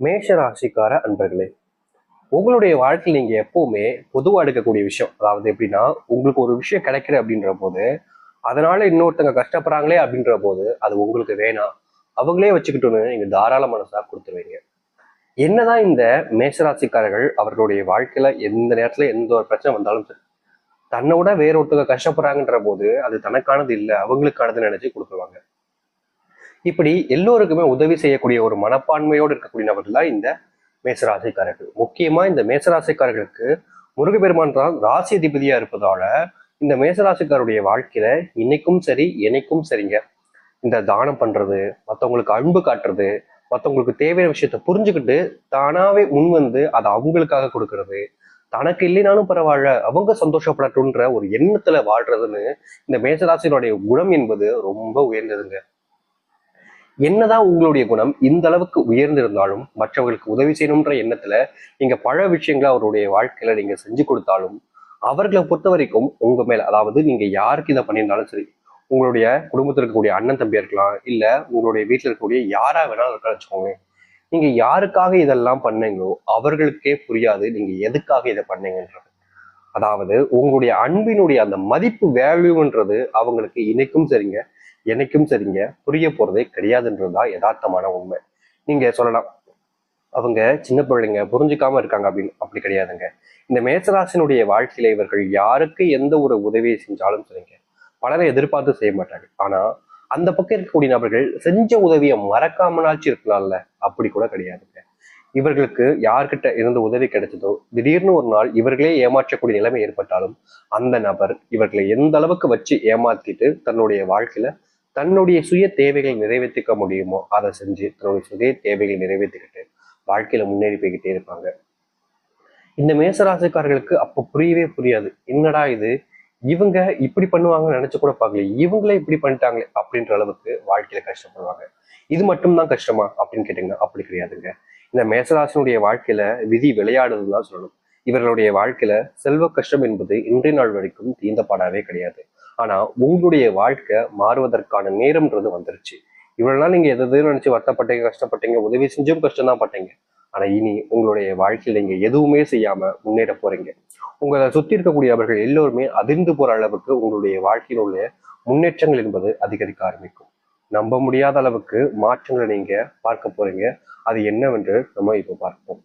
மேஷ ராசிக்கார அன்பர்களே, உங்களுடைய வாழ்க்கையில் நீங்க எப்பவுமே பொதுவா எடுக்கக்கூடிய விஷயம், அதாவது எப்படின்னா, உங்களுக்கு ஒரு விஷயம் கிடைக்குது அப்படின்ற போது அதனால இன்னொருத்தங்க கஷ்டப்படுறாங்களே அப்படின்ற போது அது உங்களுக்கு வேணாம், அவங்களே வச்சுக்கிட்டோன்னு நீங்க தாராள மனசா கொடுத்துருவீங்க. என்னதான் இந்த மேஷராசிக்காரர்கள் அவர்களுடைய வாழ்க்கையில எந்த நேரத்துல எந்த ஒரு பிரச்சனை வந்தாலும் சரி, தன்னை விட வேற ஒருத்தங்க கஷ்டப்படுறாங்கன்ற போது அது தனக்கானது இல்லை அவங்களுக்கானது நினைச்சு கொடுத்துருவாங்க. இப்படி எல்லோருக்குமே உதவி செய்யக்கூடிய ஒரு மனப்பான்மையோடு இருக்கக்கூடிய நபர்கள் தான் இந்த மேசராசிக்காரர்கள். முக்கியமா இந்த மேசராசிக்காரர்களுக்கு முருகப்பெருமான் தான் ராசி அதிபதியா இருப்பதால இந்த மேசராசிக்காருடைய வாழ்க்கையில இன்னைக்கும் சரி என்னைக்கும் சரிங்க, இந்த தானம் பண்றது, மற்றவங்களுக்கு அன்பு காட்டுறது, மற்றவங்களுக்கு தேவையான விஷயத்த புரிஞ்சுக்கிட்டு தானாவே முன் வந்து அதை அவங்களுக்காக கொடுக்கறது, தனக்கு இல்லைனாலும் பரவாயில்ல அவங்க சந்தோஷப்படட்டும்ன்ற ஒரு எண்ணத்துல வாழ்றதுன்னு இந்த மேசராசினுடைய குணம் என்பது ரொம்ப உயர்ந்ததுங்க. என்னதான் உங்களுடைய குணம் இந்த அளவுக்கு உயர்ந்திருந்தாலும் மற்றவர்களுக்கு உதவி செய்யணுன்ற எண்ணத்துல நீங்க பல விஷயங்களை அவருடைய வாழ்க்கையில நீங்க செஞ்சு கொடுத்தாலும் அவர்களை பொறுத்த வரைக்கும் உங்க மேல, அதாவது நீங்க யாருக்கு இதை பண்ணியிருந்தாலும் சரி, உங்களுடைய குடும்பத்தில் இருக்கக்கூடிய அண்ணன் தம்பியா இருக்கலாம், இல்ல உங்களுடைய வீட்டுல இருக்கக்கூடிய யாரா வேணாலும் இருக்கலாம் வச்சுக்கோங்க, நீங்க யாருக்காக இதெல்லாம் பண்ணீங்களோ அவர்களுக்கே புரியாது நீங்க எதுக்காக இதை பண்ணீங்கன்றது. அதாவது உங்களுடைய அன்பினுடைய அந்த மதிப்பு வேல்யூன்றது அவங்களுக்கு இன்னைக்கும் சரிங்க என்னைக்கும் சரிங்க புரிய போறதே கிடையாதுன்றதுதான் யதார்த்தமான உண்மை. நீங்க சொல்லலாம் அவங்க சின்ன பிள்ளைங்க புரிஞ்சுக்காம இருக்காங்க அப்படின்னு, அப்படி கிடையாதுங்க. இந்த மேசராசினுடைய வாழ்க்கையில இவர்கள் யாருக்கு எந்த ஒரு உதவியை செஞ்சாலும் சரிங்க பலரை எதிர்பார்த்து செய்ய மாட்டாங்க. ஆனா அந்த பக்கம் இருக்கக்கூடிய நபர்கள் செஞ்ச உதவியை மறக்காமலாச்சும் இருக்கலாம்ல, அப்படி கூட கிடையாதுங்க. இவர்களுக்கு யார்கிட்ட இருந்து உதவி கிடைச்சதோ திடீர்னு ஒரு நாள் இவர்களே ஏமாற்றக்கூடிய நிலைமை ஏற்பட்டாலும் அந்த நபர் இவர்களை எந்த அளவுக்கு வச்சு ஏமாத்திட்டு தன்னுடைய வாழ்க்கையில தன்னுடைய சுய தேவைகளை நிறைவேற்றிக்க முடியுமோ அதை செஞ்சு தன்னுடைய சுய தேவைகளை நிறைவேற்றிக்கிட்டு வாழ்க்கையில முன்னேறி போய்கிட்டே இருப்பாங்க. இந்த மேசராசிக்காரர்களுக்கு அப்ப புரியவே புரியாது, என்னடா இது, இவங்க இப்படி பண்ணுவாங்கன்னு நினைச்சு கூட பார்க்கல, இவங்களே இப்படி பண்ணிட்டாங்களே அப்படின்ற அளவுக்கு வாழ்க்கையில கஷ்டப்படுவாங்க. இது மட்டும்தான் கஷ்டமா அப்படின்னு கேட்டீங்கன்னா அப்படி கிடையாதுங்க. இந்த மேசராசினுடைய வாழ்க்கையில விதி விளையாடுதுன்னு தான் சொல்லணும். இவர்களுடைய வாழ்க்கையில செல்வ கஷ்டம் என்பது இன்றைய நாள் வரைக்கும் தீர்ந்தப்படாவே கிடையாது. ஆனா உங்களுடைய வாழ்க்கை மாறுவதற்கான நேரம்ன்றது வந்துருச்சு. இவ்வளவு நாள் நீங்க எது நினைச்சு வருத்தப்பட்டீங்க, கஷ்டப்பட்டீங்க, உதவி செஞ்சும் கஷ்டம் தான் பட்டீங்க. ஆனா இனி உங்களுடைய வாழ்க்கையில நீங்க எதுவுமே செய்யாம முன்னேற போறீங்க. உங்களை சுத்தி இருக்கக்கூடிய அவர்கள் எல்லோருமே அதிர்ந்து போற அளவுக்கு உங்களுடைய வாழ்க்கையில் உள்ள முன்னேற்றங்கள் என்பது அதிகரிக்க ஆரம்பிக்கும். நம்ப முடியாத அளவுக்கு மாற்றங்களை நீங்க பார்க்க போறீங்க. அது என்னவென்று நம்ம இப்போ பார்ப்போம்.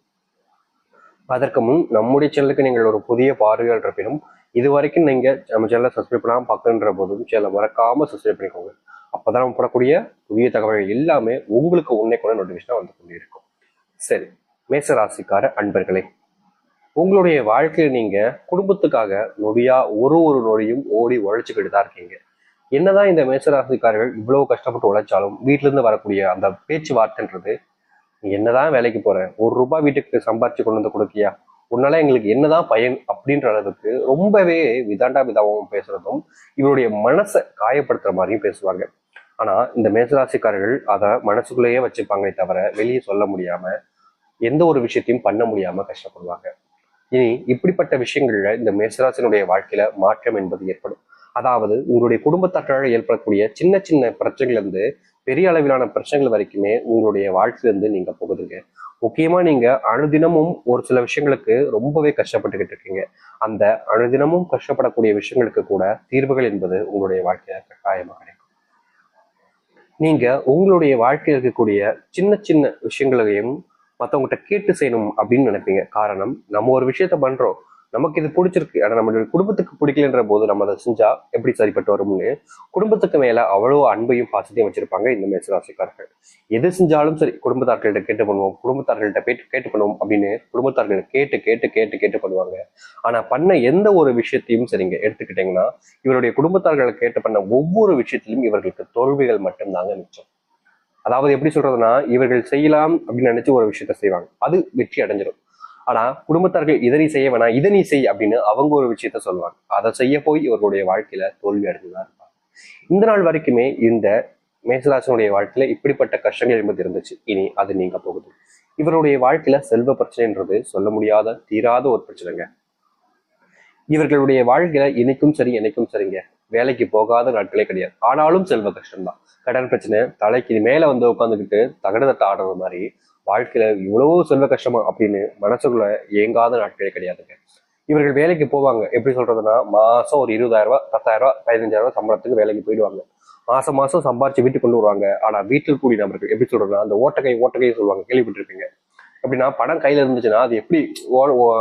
அதற்கு முன் நம்முடைய சேனலுக்கு நீங்கள் ஒரு புதிய பார்வையாளர் இருப்பினும் இது வரைக்கும் நீங்க நம்ம சேனலை சப்ஸ்கிரைப் பண்ணாம பார்க்கன்ற போதும் சேனலை மறக்காம சப்ஸ்கிரைப் பண்ணிக்கோங்க. அப்பதான் நம்ம போடக்கூடிய புதிய தகவல்கள் எல்லாமே உங்களுக்கு உன்னை கூட நோட்டிஃபிகேஷன் வந்து கொண்டே இருக்கும். சரி, மேசராசிக்கார அன்பர்களே, உங்களுடைய வாழ்க்கையில் நீங்க குடும்பத்துக்காக நொடியா ஒரு ஒரு நொடியும் ஓடி உழைச்சிக்கிட்டு தான் இருக்கீங்க. என்னதான் இந்த மேசராசிக்காரர்கள் இவ்வளவு கஷ்டப்பட்டு உழைச்சாலும் வீட்டுல இருந்து வரக்கூடிய அந்த பேச்சுவார்த்தைன்றது, நீ என்னதான் வேலைக்கு போற, ஒரு ரூபாய் வீட்டுக்கு சம்பாரிச்சு கொண்டு வந்து கொடுக்கியா, உன்னால எங்களுக்கு என்னதான் பயன் அப்படின்ற அளவுக்கு ரொம்பவே விதாண்டா விதாவும் பேசுறதும் இவருடைய மனசை காயப்படுத்துற மாதிரியும் பேசுவாங்க. ஆனா இந்த மேசராசிக்காரர்கள் அதை மனசுக்குள்ளேயே வச்சுப்பாங்களே தவிர வெளியே சொல்ல முடியாம எந்த ஒரு விஷயத்தையும் பண்ண முடியாம கஷ்டப்படுவாங்க. இனி இப்படிப்பட்ட விஷயங்கள்ல இந்த மேசராசினுடைய வாழ்க்கையில மாற்றம் என்பது ஏற்படும். அதாவது உங்களுடைய குடும்பத்தாற்றால் ஏற்படக்கூடிய சின்ன சின்ன பிரச்சனைகள் இருந்து பெரிய அளவிலான பிரச்சனைகள் வரைக்குமே உங்களுடைய வாழ்க்கையிலிருந்து நீங்க போகுதுங்க. முக்கியமா நீங்க அனுதினமும் ஒரு சில விஷயங்களுக்கு ரொம்பவே கஷ்டப்பட்டுக்கிட்டு இருக்கீங்க. அந்த அனுதினமும் கஷ்டப்படக்கூடிய விஷயங்களுக்கு கூட தீர்வுகள் என்பது உங்களுடைய வாழ்க்கையில கட்டாயமாக கிடைக்கும். நீங்க உங்களுடைய வாழ்க்கையில் இருக்கக்கூடிய சின்ன சின்ன விஷயங்களையும் மற்றவங்ககிட்ட கேட்டு செய்யணும் அப்படின்னு நினைப்பீங்க. காரணம், நம்ம ஒரு விஷயத்த பண்றோம், நமக்கு இது பிடிச்சிருக்கு, ஆனா நம்மளுடைய குடும்பத்துக்கு பிடிக்கலன்ற போது நம்ம அதை செஞ்சா எப்படி சரிப்பட்டு வரும்னு குடும்பத்துக்கு மேல அவ்வளவு அன்பையும் பாசத்தையும் வச்சிருப்பாங்க இந்த மேசராசிக்காரர்கள். எது செஞ்சாலும் சரி குடும்பத்தார்கள்ட்ட கேட்டு பண்ணுவோம், குடும்பத்தார்கள்ட்ட கேட்டு பண்ணுவோம் அப்படின்னு குடும்பத்தார்கள் கேட்டு கேட்டு கேட்டு கேட்டு பண்ணுவாங்க. ஆனா பண்ண எந்த ஒரு விஷயத்தையும் சரிங்க எடுத்துக்கிட்டீங்கன்னா இவருடைய குடும்பத்தார்களை கேட்டு பண்ண ஒவ்வொரு விஷயத்திலும் இவர்களுக்கு தோல்விகள் மட்டும்தாங்க மிச்சம். அதாவது எப்படி சொல்றதுன்னா, இவர்கள் செய்யலாம் அப்படின்னு நினைச்சு ஒரு விஷயத்த செய்வாங்க, அது வெற்றி அடைஞ்சிடும். ஆனா குடும்பத்தார்கள் இதை நீ செய்ய வேணாம், இதை நீ செய் அப்படின்னு அவங்க ஒரு விஷயத்த சொல்லுவாங்க, அதை செய்ய போய் இவர்களுடைய வாழ்க்கையில தோல்வி அடைஞ்சுதான் இருப்பாங்க. இந்த நாள் வரைக்குமே இந்த மேசராசனுடைய வாழ்க்கையில இப்படிப்பட்ட கஷ்டங்கள் என்பது இருந்துச்சு. இனி அது நீங்க போகுது. இவருடைய வாழ்க்கையில செல்வ பிரச்சனைன்றது சொல்ல முடியாத தீராத ஒரு பிரச்சனைங்க. இவர்களுடைய வாழ்க்கையில இன்னைக்கும் சரி என்னைக்கும் சரிங்க வேலைக்கு போகாத நாட்களே கிடையாது. ஆனாலும் செல்வ கஷ்டம்தான். கடன் பிரச்சனை தலைக்கு மேல வந்து உட்காந்துக்கிட்டு தகடு தட்ட ஆடுற மாதிரி வாழ்க்கையில இவ்வளவு செல்வ கஷ்டமா அப்படின்னு மனசுக்குள்ள ஏங்காத நாட்களே கிடையாதுங்க. இவர்கள் வேலைக்கு போவாங்க. எப்படி சொல்றதுன்னா, மாசம் ஒரு 20,000 10,000 15,000 சம்பளத்துக்கு வேலைக்கு போயிடுவாங்க. மாசம் மாசம் சம்பாரிச்சு வீட்டுக்கு கொண்டு வருவாங்க. ஆனா வீட்டில் கூடிய நபர்கள் எப்படி சொல்றதுன்னா, அந்த ஓட்டக்கை சொல்லுவாங்க, கேள்விப்பட்டிருப்பீங்க. எப்படின்னா, பணம் கையில இருந்துச்சுன்னா அது எப்படி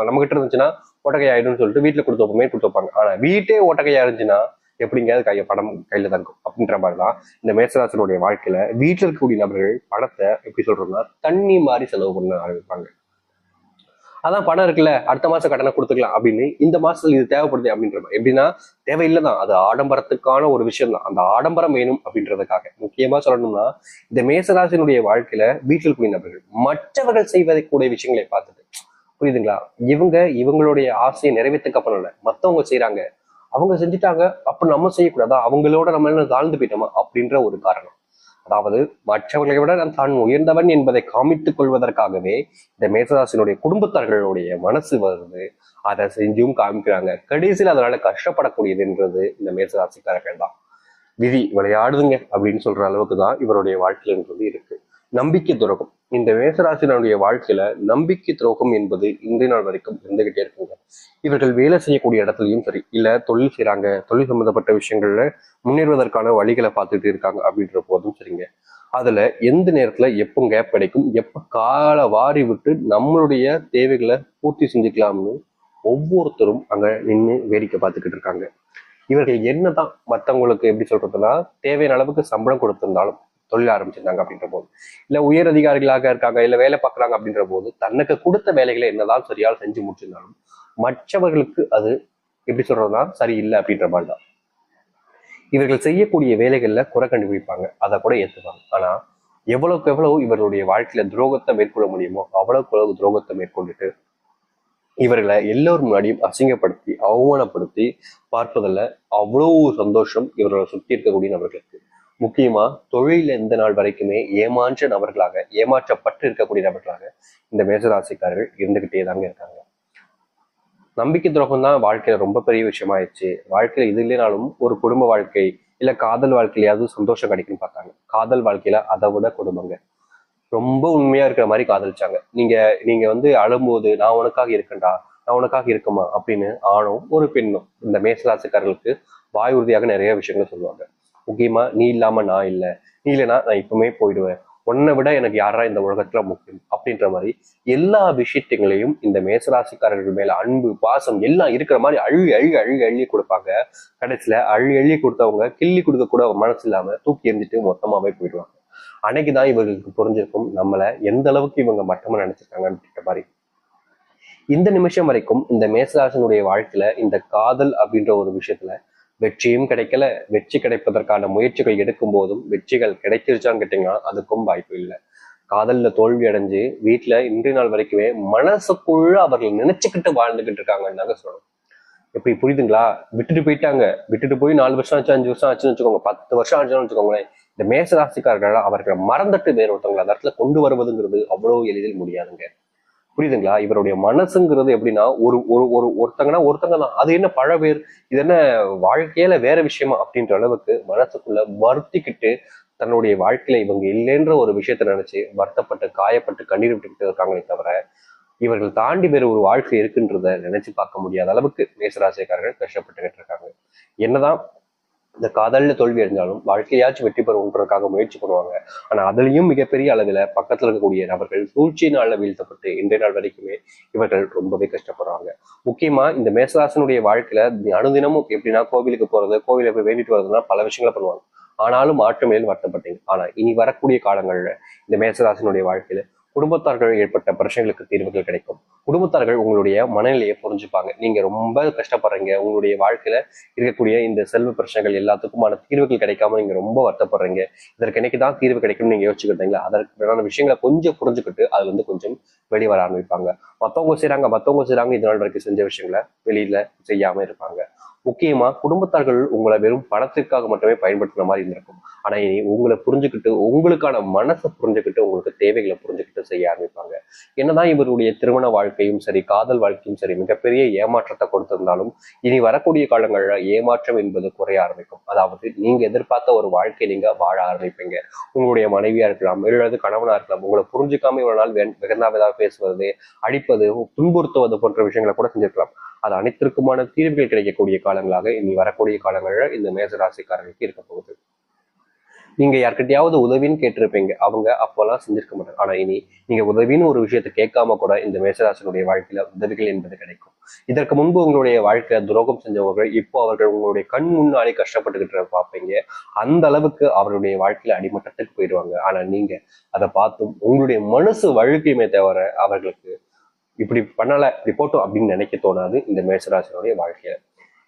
நம்ம கிட்ட இருந்துச்சுன்னா ஓட்டக்கை ஆயிடும்னு சொல்லிட்டு வீட்டுல கொடுத்து வைப்பாங்க. ஆனா வீட்டே ஓட்டக்கையா இருந்துச்சுன்னா எப்படிங்காவது பணம் கையில தங்கும் அப்படின்ற மாதிரிதான் இந்த மேசராசனுடைய வாழ்க்கையில வீட்டுல இருக்கக்கூடிய நபர்கள் பணத்தை எப்படி சொல்றோம்னா தண்ணி மாதிரி செலவு பண்ண ஆரம்பிப்பாங்க. அதான் பணம் இருக்குல்ல, அடுத்த மாசம் கடனை கொடுத்துக்கலாம் அப்படின்னு இந்த மாசத்துல இது தேவைப்படுது அப்படின்ற மாதிரி. எப்படின்னா தேவையில்லைதான், அது ஆடம்பரத்துக்கான ஒரு விஷயம் தான். அந்த ஆடம்பரம் வேணும் அப்படின்றதுக்காக முக்கியமா சொல்லணும்னா இந்த மேசராசினுடைய வாழ்க்கையில வீட்டில் இருக்கக்கூடிய நபர்கள் மற்றவர்கள் செய்வதை கூடிய விஷயங்களை பார்த்துட்டு, புரியுதுங்களா, இவங்களுடைய ஆசையை நிறைவேற்றுக்கு அப்புறம் இல்லை, மத்தவங்க செய்யறாங்க, அவங்க செஞ்சுட்டாங்க அப்ப நம்ம செய்யக்கூடாதா, அவங்களோட நம்ம என்ன தாழ்ந்து போயிட்டோமா அப்படின்ற ஒரு காரணம். அதாவது மற்றவர்களை விட தான் உயர்ந்தவன் என்பதை காமித்துக் கொள்வதற்காகவே இந்த மேசராசினுடைய குடும்பத்தார்களுடைய மனசு வருது. அதை செஞ்சும் காமிக்கிறாங்க. கடைசியில் அதனால கஷ்டப்படக்கூடியதுன்றது இந்த மேசராசிக்காரர்கள் தான். விதி விளையாடுதுங்க அப்படின்னு சொல்ற அளவுக்கு தான் இவருடைய வாழ்க்கையின்றது இருக்கு. நம்பிக்கை துரோகம், இந்த மேசராசினுடைய வாழ்க்கையில நம்பிக்கை துரோகம் என்பது இன்றைய நாள் வரைக்கும் இருந்துகிட்டே இருக்குங்க. இவர்கள் வேலை செய்யக்கூடிய இடத்துலயும் சரி, இல்ல தொழில் செய்யறாங்க, தொழில் சம்பந்தப்பட்ட விஷயங்கள்ல முன்னேறுவதற்கான வழிகளை பார்த்துட்டு இருக்காங்க அப்படின்ற போதும் சரிங்க, அதுல எந்த நேரத்துல எப்போ கேப் கிடைக்கும், எப்ப காலை வாரி விட்டு நம்மளுடைய தேவைகளை பூர்த்தி செஞ்சுக்கலாம்னு ஒவ்வொருத்தரும் அங்க நின்று வேடிக்கை பார்த்துக்கிட்டு இருக்காங்க. இவர்கள் என்னதான் மற்றவங்களுக்கு எப்படி சொல்றதுன்னா தேவையான அளவுக்கு சம்பளம் கொடுத்திருந்தாலும் தொழில் ஆரம்பிச்சிருந்தாங்க அப்படின்ற போது, இல்ல உயர் அதிகாரிகளாக இருக்காங்க, இல்ல வேலை பார்க்குறாங்க அப்படின்ற போது தனக்கு கொடுத்த வேலைகளை என்னதான் சரியாக செஞ்சு முடிச்சிருந்தாலும் மற்றவர்களுக்கு அது எப்படி சொல்றதுன்னா சரியில்லை அப்படின்ற மாதிரி தான். இவர்கள் செய்யக்கூடிய வேலைகள்ல குறை கண்டுபிடிப்பாங்க, அதை கூட ஏற்றுப்பாங்க. ஆனா எவ்வளவுக்கு எவ்வளவு இவருடைய வாழ்க்கையில துரோகத்தை மேற்கொள்ள முடியுமோ அவ்வளவுக்கு எவ்வளவு துரோகத்தை மேற்கொண்டுட்டு இவர்களை எல்லோரும் முன்னாடியும் அசிங்கப்படுத்தி அவமானப்படுத்தி பார்ப்பதில் அவ்வளவு சந்தோஷம் இவர்களை சுற்றி இருக்கக்கூடிய நபர்களுக்கு. முக்கியமா தொழில இந்த நாள் வரைக்குமே ஏமாற்ற நபர்களாக, ஏமாற்றப்பட்டு இருக்கக்கூடிய நபர்களாக இந்த மேசராசிக்காரர்கள் இருந்துகிட்டே தாங்க இருக்காங்க. நம்பிக்கை துரோகம் தான் வாழ்க்கையில ரொம்ப பெரிய விஷயமாயிடுச்சு. வாழ்க்கையில இது இல்லைனாலும் ஒரு குடும்ப வாழ்க்கை இல்ல காதல் வாழ்க்கையிலாவது சந்தோஷம் கிடைக்குன்னு பார்த்தாங்க. காதல் வாழ்க்கையில அதை விட குடும்பங்க. ரொம்ப உண்மையா இருக்கிற மாதிரி காதலிச்சாங்க. நீங்க நீங்க அழும்போது நான் உனக்காக இருக்கேன்டா, நான் உனக்காக இருக்குமா அப்படின்னு ஆணும் ஒரு பெண்ணும் இந்த மேசராசிக்காரர்களுக்கு வாய் உறுதியாக நிறைய விஷயங்களை சொல்லுவாங்க. முக்கியமா நீ இல்லாம நான் இல்லை, நீ இல்லைன்னா நான் இப்பவுமே போயிடுவேன், உன்னை விட எனக்கு யாரா இந்த உலகத்துல முக்கியம் அப்படின்ற மாதிரி எல்லா விஷயத்தையும் இந்த மேசராசிக்காரர்கள் மேல அன்பு பாசம் எல்லாம் இருக்கிற மாதிரி அள்ளி கொடுப்பாங்க. கடைசியில அள்ளி கொடுத்தவங்க கிள்ளி கொடுக்க கூட மனசு இல்லாம தூக்கி எறிஞ்சிட்டு மொத்தமாவே போயிடுவாங்க. அன்னைக்குதான் இவர்களுக்கு புரிஞ்சிருக்கும் நம்மள எந்த அளவுக்கு இவங்க மட்டமா நினைச்சிருக்காங்கன்ற மாதிரி. இந்த நிமிஷம் வரைக்கும் இந்த மேசராசனுடைய வாழ்க்கையில இந்த காதல் அப்படின்ற ஒரு விஷயத்துல வெற்றியும் கிடைக்கல. வெற்றி கிடைப்பதற்கான முயற்சிகள் எடுக்கும் போதும் வெற்றிகள் கிடைச்சிருச்சான்னு கேட்டீங்கன்னா அதுக்கும் வாய்ப்பு இல்லை. காதல்ல தோல்வி அடைஞ்சு வீட்டுல இன்றைய நாள் வரைக்குமே மனசுக்குள்ள அவர்கள் நினைச்சுக்கிட்டு வாழ்ந்துகிட்டு இருக்காங்கன்னு தாங்க சொல்லணும். எப்படி புரியுதுங்களா? விட்டுட்டு போயிட்டாங்க, விட்டுட்டு போய் 4 வருஷம் ஆச்சு 5 வருஷம் ஆச்சுன்னு வச்சுக்கோங்க, 10 வருஷம் ஆச்சுன்னு வச்சுக்கோங்களேன். இந்த மேசராசிக்காரர்கள் அவர்களை மறந்துட்டு வேற ஒருத்தவங்களை அந்த இடத்துல கொண்டு வருவதுங்கிறது அவ்வளவு எளிதில் முடியாதுங்க. புரியுதுங்களா? இவருடைய மனசுங்கிறது எப்படின்னா ஒரு ஒரு ஒரு ஒருத்தங்க தான், அது என்ன பழ பேர், இது என்ன வாழ்க்கையில வேற விஷயமா அப்படின்ற அளவுக்கு மனசுக்குள்ள வருத்திக்கிட்டு தன்னுடைய வாழ்க்கையில இவங்க இல்லைன்ற ஒரு விஷயத்த நினைச்சு வருத்தப்பட்டு காயப்பட்டு கண்ணீர் விட்டுக்கிட்டு இருக்காங்களே தவிர இவர்கள் தாண்டி வேறு ஒரு வாழ்க்கை இருக்குன்றத நினைச்சு பார்க்க முடியாத அளவுக்கு மேசராசிக்காரர்கள் கஷ்டப்பட்டுக்கிட்டு இருக்காங்க. என்னதான் இந்த காதல்ல தோல்வி அடைஞ்சாலும் வாழ்க்கையாச்சும் வெற்றி பெறுவதற்காக முயற்சி பண்ணுவாங்க. ஆனா அதுலயும் மிகப்பெரிய அளவுல பக்கத்துல இருக்கக்கூடிய நபர்கள் சூழ்ச்சியினால வீழ்த்தப்பட்டு இன்றைய நாள் வரைக்குமே இவர்கள் ரொம்பவே கஷ்டப்படுறாங்க. முக்கியமா இந்த மேசராசனுடைய வாழ்க்கையில அனுதினமும் எப்படின்னா கோவிலுக்கு போறது, கோவில போய் வேண்டிட்டு வர்றதுன்னா பல விஷயங்களை பண்ணுவாங்க. ஆனாலும் மாற்றமேல் வருத்தப்பட்டீங்க. ஆனா இனி வரக்கூடிய காலங்கள்ல இந்த மேசராசனுடைய வாழ்க்கையில குடும்பத்தார்கள் ஏற்பட்ட பிரச்சனைகளுக்கு தீர்வுகள் கிடைக்கும். குடும்பத்தார்கள் உங்களுடைய மனநிலையை புரிஞ்சுப்பாங்க. நீங்க ரொம்ப கஷ்டப்படுறீங்க, உங்களுடைய வாழ்க்கையில இருக்கக்கூடிய இந்த செல்வ பிரச்சனைகள் எல்லாத்துக்குமான தீர்வுகள் கிடைக்காம நீங்க ரொம்ப வருத்தப்படுறீங்க, இதற்கு என்னைக்குதான் தீர்வு கிடைக்கும்னு நீங்க யோசிச்சுக்கிட்டீங்களா, அதற்கான விஷயங்களை கொஞ்சம் புரிஞ்சுக்கிட்டு அதுல கொஞ்சம் வெளிவர ஆரம்பிப்பாங்க. மத்தவங்க செய்யறாங்க இது நாள் வரைக்கும் செஞ்ச விஷயங்களை வெளியில செய்யாம இருப்பாங்க. முக்கியமா குடும்பத்தார்கள் உங்களை வெறும் பணத்திற்காக மட்டுமே பயன்படுத்துற மாதிரி இருந்திருக்கும். ஆனா இனி உங்களை புரிஞ்சுக்கிட்டு உங்களுக்கான மனசை புரிஞ்சுக்கிட்டு உங்களுக்கு தேவைகளை புரிஞ்சுக்கிட்டு செய்ய ஆரம்பிப்பாங்க. என்னதான் இவருடைய திருமண வாழ்க்கையும் சரி, காதல் வாழ்க்கையும் சரி மிகப்பெரிய ஏமாற்றத்தை கொடுத்திருந்தாலும் இனி வரக்கூடிய காலங்கள்ல ஏமாற்றம் என்பது குறைய ஆரம்பிக்கும். அதாவது நீங்க எதிர்பார்த்த ஒரு வாழ்க்கை நீங்க வாழ ஆரம்பிப்பீங்க. உங்களுடைய மனைவியா இருக்கலாம், அல்லது கணவனா இருக்கலாம், உங்களை புரிஞ்சுக்காம இவ்வளவு நாள் வெகுந்தாவதாக பேசுவது, அடிப்பது, துன்புறுத்துவது போன்ற விஷயங்களை கூட செஞ்சிருக்கலாம். அது அனைத்திற்குமான தீர்வுகள் கிடைக்கக்கூடிய காலங்களாக இனி வரக்கூடிய காலங்கள்ல இந்த மேசராசிக்காரர்களுக்கு இருக்க போகுது. நீங்க யார்கிட்டயாவது உதவின்னு கேட்டிருப்பீங்க, அவங்க அப்பெல்லாம் செஞ்சிருக்க மாட்டாங்க. ஆனா இனி நீங்க உதவின்னு ஒரு விஷயத்தை கேட்காம கூட இந்த மேசராசினுடைய வாழ்க்கையில உதவிகள் என்பது கிடைக்கும். இதற்கு முன்பு உங்களுடைய வாழ்க்கையில துரோகம் செஞ்சவர்கள் இப்போ அவர்கள் உங்களுடைய கண் முன்னாலே கஷ்டப்பட்டுக்கிட்டு பார்ப்பீங்க. அந்த அளவுக்கு அவருடைய வாழ்க்கையில அடிமட்டத்துக்கு போயிடுவாங்க. ஆனா நீங்க அதை பார்த்தும் உங்களுடைய மனசு வழுக்கையுமே தவிர அவர்களுக்கு இப்படி பண்ணல, இப்படி போட்டோம் அப்படின்னு நினைக்க தோணாது இந்த மேசராசினுடைய வாழ்க்கையில.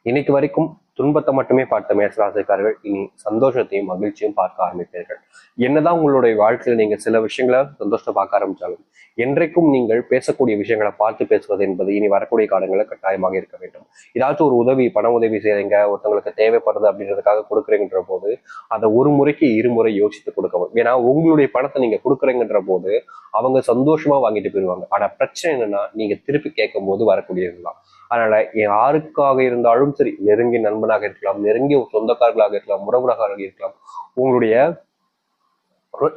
இன்னைக்கு வரைக்கும் துன்பத்தை மட்டுமே பார்த்த மேசராசிக்காரர்கள் இனி சந்தோஷத்தையும் மகிழ்ச்சியும் பார்க்க ஆரம்பிப்பீர்கள். என்னதான் உங்களுடைய வாழ்க்கையில நீங்க சில விஷயங்களை சந்தோஷத்தை பார்க்க ஆரம்பிச்சாலும் என்றைக்கும் நீங்கள் பேசக்கூடிய விஷயங்களை பார்த்து பேசுவது என்பது இனி வரக்கூடிய காலங்களில் கட்டாயமாக இருக்க வேண்டும். ஏதாச்சும் ஒரு உதவி, பண உதவி செய்யறீங்க, ஒருத்தவங்களுக்கு தேவைப்படுது அப்படின்றதுக்காக கொடுக்குறீங்கன்ற போது அதை ஒரு முறைக்கு இருமுறை யோசித்து கொடுக்கவும். ஏன்னா உங்களுடைய பணத்தை நீங்க கொடுக்குறீங்கன்ற போது அவங்க சந்தோஷமா வாங்கிட்டு போயிடுவாங்க. ஆனா பிரச்சனை என்னன்னா நீங்க திருப்பி கேட்கும் போது வரக்கூடியதுதான். அதனால யாருக்காக இருந்தாலும் சரி, நெருங்கிய நண்பனாக இருக்கலாம், நெருங்கிய சொந்தக்காரர்களாக இருக்கலாம், உறவுகளாக இருக்கலாம், உங்களுடைய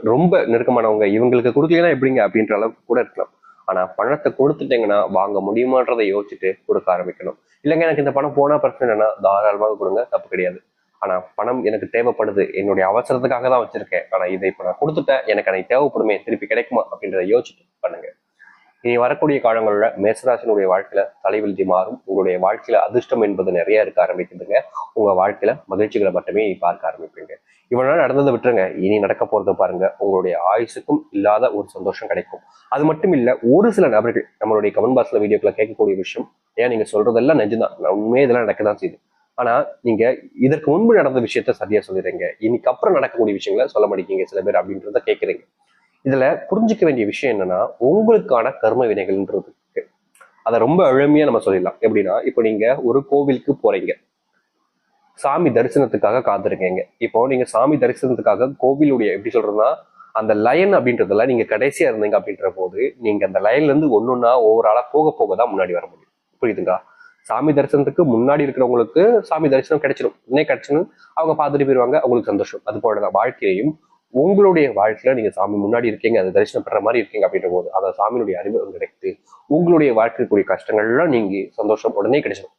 ரொம்ப நெருக்கமானவங்க இவங்களுக்கு கொடுக்கலன்னா எப்படிங்க அப்படின்ற அளவுக்கு கூட இருக்கலாம். ஆனா பணத்தை கொடுத்துட்டீங்கன்னா வாங்க முடியுமான்றதை யோசிச்சுட்டு கொடுக்க ஆரம்பிக்கணும். இல்லைங்க எனக்கு இந்த பணம் போனா பிரச்சனை இல்லைன்னா தாராளமாக கொடுங்க, தப்பு கிடையாது. ஆனா பணம் எனக்கு தேவைப்படுது, என்னுடைய அவசரத்துக்காக தான் வச்சிருக்கேன், ஆனா இதை இப்ப நான் கொடுத்துட்டேன், எனக்கு அன்னைக்கு தேவைப்படுமே, திருப்பி கிடைக்குமா அப்படின்றத யோசிச்சுட்டு பண்ணுங்க. இனி வரக்கூடிய காலங்களில் மேசராசினுடைய வாழ்க்கையில தலைவிழுதி மாறும். உங்களுடைய வாழ்க்கையில அதிர்ஷ்டம் என்பது நிறைய இருக்க ஆரம்பிக்குதுங்க. உங்க வாழ்க்கையில மகிழ்ச்சிகளை மட்டுமே பார்க்க ஆரம்பிப்பீங்க. இவ்வளவு நாள் நடந்ததை விட்டுருங்க, இனி நடக்க போறத பாருங்க. உங்களுடைய ஆயுசுக்கும் இல்லாத ஒரு சந்தோஷம் கிடைக்கும். அது மட்டும் இல்ல, ஒரு சில நபர்கள் நம்மளுடைய கமெண்ட் பாக்ஸ்ல வீடியோக்களை கேட்கக்கூடிய விஷயம், ஏன் நீங்க சொல்றதெல்லாம் நெஞ்சுதான், உண்மையே இதெல்லாம் நடக்கதான் செய்யுது. ஆனா நீங்க இதற்கு முன்பு நடந்த விஷயத்த சரியா சொல்லிடுறீங்க, இன்னைக்கு அப்புறம் நடக்கக்கூடிய விஷயங்களை சொல்ல மாட்டேங்க சில பேர் அப்படின்றத கேட்குறீங்க. இதுல புரிஞ்சுக்க வேண்டிய விஷயம் என்னன்னா, உங்களுக்கான கர்ம வினைகள்ன்றது இருக்கு. அதை ரொம்ப எளிமையா நம்ம சொல்லிடலாம். எப்படின்னா, இப்போ நீங்க ஒரு கோவிலுக்கு போறீங்க, சாமி தரிசனத்துக்காக காத்திருக்கீங்க. இப்போ நீங்க சாமி தரிசனத்துக்காக கோவிலுடைய எப்படி சொல்றதுன்னா, அந்த லைன் அப்படின்றதுல நீங்க கடைசியா இருந்தீங்க அப்படின்ற போது நீங்க அந்த லைன்ல இருந்து ஒன்னொன்னா ஒவ்வொரு ஆளா போக போக தான் முன்னாடி வர முடியும். புரியுதுங்களா? சாமி தரிசனத்துக்கு முன்னாடி இருக்கிறவங்களுக்கு சாமி தரிசனம் கிடைச்சிடும், இன்னே கிடைச்சிடும், அவங்க பார்த்துட்டு போயிருவாங்க, அவங்களுக்கு சந்தோஷம். அது போலதான் வாழ்க்கையையும் உங்களுடைய வாழ்க்கையில நீங்க சாமி முன்னாடி இருக்கீங்க, அதை தரிசனம் பெற மாதிரி இருக்கீங்க அப்படின்ற போது அந்த சாமியினுடைய அறிவு கிடைத்து உங்களுடைய வாழ்க்கைக்குரிய கஷ்டங்கள்லாம் நீங்க சந்தோஷம் உடனே கிடைச்சிடும்.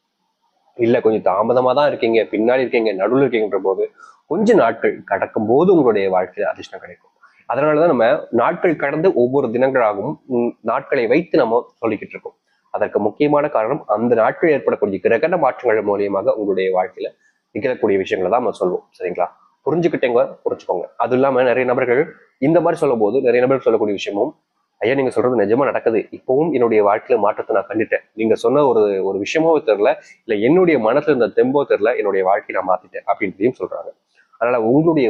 இல்ல கொஞ்சம் தாமதமா தான் இருக்கீங்க, பின்னாடி இருக்கீங்க, நடுவில் இருக்கீங்கன்ற போது கொஞ்ச நாட்கள் கடக்கும் போது உங்களுடைய வாழ்க்கையில அதிர்ஷ்டம் கிடைக்கும். அதனாலதான் நம்ம நாட்கள் கடந்து ஒவ்வொரு தினங்களாகவும் நாட்களை வைத்து நம்ம சொல்லிக்கிட்டு இருக்கோம். அதற்கு முக்கியமான காரணம் அந்த நாட்கள் ஏற்படக்கூடிய கிரகண மாற்றங்கள் மூலியமாக உங்களுடைய வாழ்க்கையில நிகழக்கூடிய விஷயங்களை தான் நம்ம சொல்லுவோம். சரிங்களா? புரிஞ்சுக்கிட்டேங்க, புரிஞ்சுக்கோங்க. அது இல்லாம நிறைய நபர்கள் இந்த மாதிரி சொல்லும் போது நிறைய நபர்கள் சொல்லக்கூடிய விஷயமும், ஐயா நீங்க சொல்றது நிஜமா நடக்குது, இப்பவும் என்னுடைய வாழ்க்கையில மாற்றத்தை நான் கண்டுட்டேன், நீங்க சொன்ன ஒரு ஒரு விஷயமோ தெரியல, இல்ல என்னுடைய மனசுல இருந்த தெம்போ தெரியல, என்னுடைய வாழ்க்கையை நான் மாத்திட்டேன் அப்படின்றதையும் சொல்றாங்க. அதனால உங்களுடைய